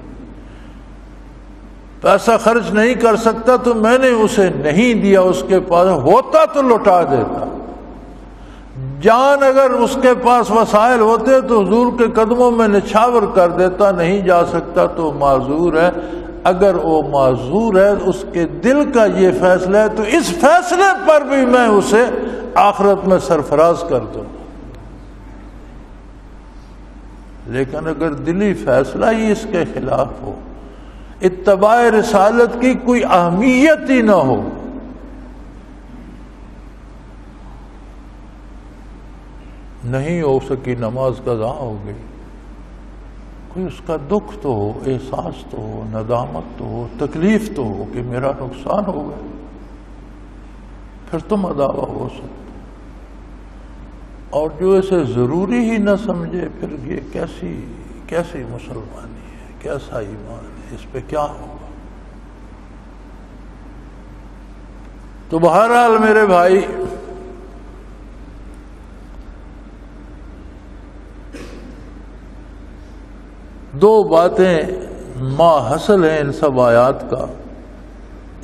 Speaker 2: پیسہ خرچ نہیں کر سکتا تو میں نے اسے نہیں دیا، اس کے پاس ہوتا تو لوٹا دیتا. جان اگر اس کے پاس وسائل ہوتے تو حضور کے قدموں میں نچھاور کر دیتا، نہیں جا سکتا تو معذور ہے. اگر وہ معذور ہے، اس کے دل کا یہ فیصلہ ہے تو اس فیصلے پر بھی میں اسے آخرت میں سرفراز کر دوں. لیکن اگر دلی فیصلہ ہی اس کے خلاف ہو، اتباع رسالت کی کوئی اہمیت ہی نہ ہو، نہیں ہو سکی، نماز قضا ہو گئی، کوئی اس کا دکھ تو ہو، احساس تو ہو، ندامت تو ہو، تکلیف تو ہو کہ میرا نقصان ہو گیا، پھر تم ادا ہو سکتے. اور جو اسے ضروری ہی نہ سمجھے، پھر یہ کیسی مسلمانی ہے، کیسا ایمان ہے، اس پہ کیا ہوگا؟ تو بہرحال میرے بھائی، دو باتیں ما حاصل ہیں ان سب آیات کا.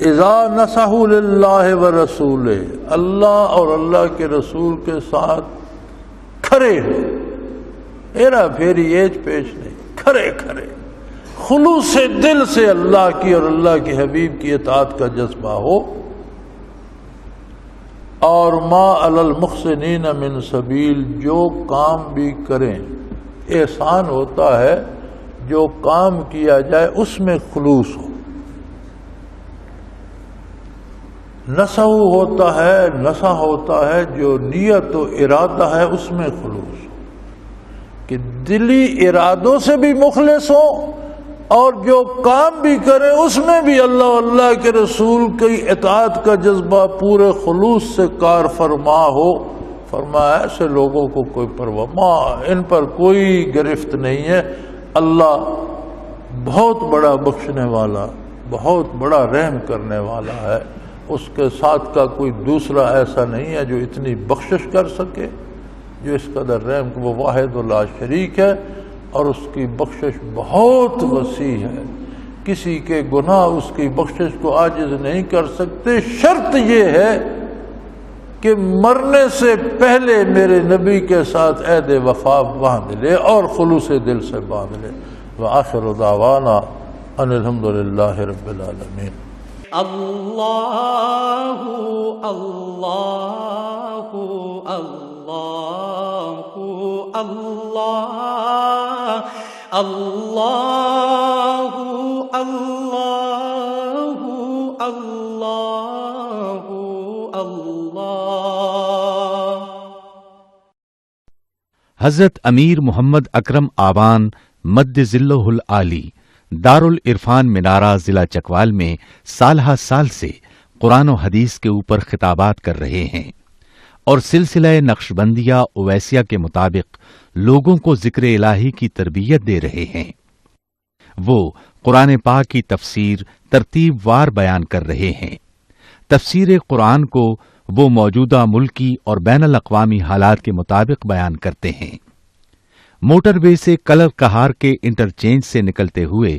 Speaker 2: اذا نصحوا للہ ورسولہ، اللہ اور اللہ کے رسول کے ساتھ کھڑے ہیں، ہیرا پھیری ایج پیش نہیں، کھڑے خلوص دل سے اللہ کی اور اللہ کے حبیب کی اطاعت کا جذبہ ہو. اور ما علی المحسنین من سبیل، جو کام بھی کریں، احسان ہوتا ہے جو کام کیا جائے اس میں خلوص ہو. نصح ہوتا ہے جو نیت و ارادہ ہے اس میں خلوص ہو، کہ دلی ارادوں سے بھی مخلص ہو اور جو کام بھی کرے اس میں بھی اللہ اللہ کے رسول کی اطاعت کا جذبہ پورے خلوص سے کار فرما ہو. فرمایا ایسے لوگوں کو کوئی پرواہ، ان پر کوئی گرفت نہیں ہے. اللہ بہت بڑا بخشنے والا، بہت بڑا رحم کرنے والا ہے. اس کے ساتھ کا کوئی دوسرا ایسا نہیں ہے جو اتنی بخشش کر سکے، جو اس قدر رحم، وہ واحد و لا شریک ہے اور اس کی بخشش بہت وسیع ہے. کسی کے گناہ اس کی بخشش کو عاجز نہیں کر سکتے. شرط یہ ہے کہ مرنے سے پہلے میرے نبی کے ساتھ عہد وفا باندھ لے اور خلوص دل سے باندھ لے. وآخر دعوانا ان الحمد للہ رب العالمین.
Speaker 1: اللہ اللہ اللہ اللہ اللہ اللہ اللہ اللہ.
Speaker 3: حضرت امیر محمد اکرم آوان مد ذلہ العالی دارالعرفان منارہ ضلع چکوال میں سالہ سال سے قرآن و حدیث کے اوپر خطابات کر رہے ہیں اور سلسلہ نقشبندیہ اویسیہ کے مطابق لوگوں کو ذکر الہی کی تربیت دے رہے ہیں. وہ قرآن پاک کی تفسیر ترتیب وار بیان کر رہے ہیں. تفسیر قرآن کو وہ موجودہ ملکی اور بین الاقوامی حالات کے مطابق بیان کرتے ہیں. موٹر وے سے کلر کہار کے انٹرچینج سے نکلتے ہوئے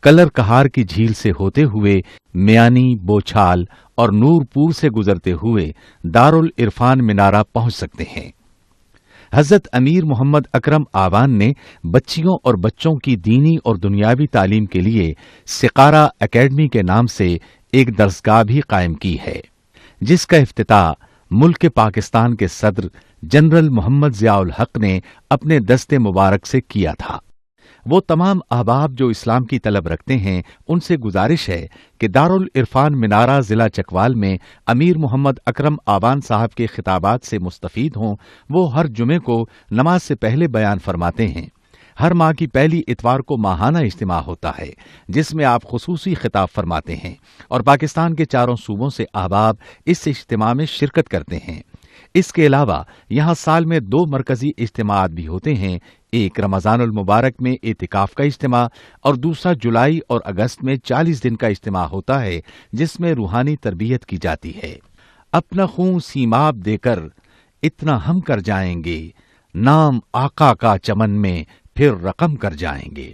Speaker 3: کلر کہار کی جھیل سے ہوتے ہوئے میانی، بوچھال اور نور پور سے گزرتے ہوئے دارالعرفان منارہ پہنچ سکتے ہیں. حضرت امیر محمد اکرم آوان نے بچیوں اور بچوں کی دینی اور دنیاوی تعلیم کے لیے سقارہ اکیڈمی کے نام سے ایک درسگاہ بھی قائم کی ہے، جس کا افتتاح ملک پاکستان کے صدر جنرل محمد ضیاء الحق نے اپنے دست مبارک سے کیا تھا۔ وہ تمام احباب جو اسلام کی طلب رکھتے ہیں ان سے گزارش ہے کہ دارالعرفان منارہ ضلع چکوال میں امیر محمد اکرم آوان صاحب کے خطابات سے مستفید ہوں۔ وہ ہر جمعے کو نماز سے پہلے بیان فرماتے ہیں۔ ہر ماہ کی پہلی اتوار کو ماہانہ اجتماع ہوتا ہے جس میں آپ خصوصی خطاب فرماتے ہیں اور پاکستان کے چاروں صوبوں سے احباب اس اجتماع میں شرکت کرتے ہیں۔ اس کے علاوہ یہاں سال میں 2 مرکزی اجتماعات بھی ہوتے ہیں، ایک رمضان المبارک میں اعتکاف کا اجتماع اور دوسرا جولائی اور اگست میں 40 دن کا اجتماع ہوتا ہے جس میں روحانی تربیت کی جاتی ہے۔ اپنا خون سیماب دے کر اتنا ہم کر جائیں گے، نام آقا کا چمن میں پھر رقم کر جائیں گے۔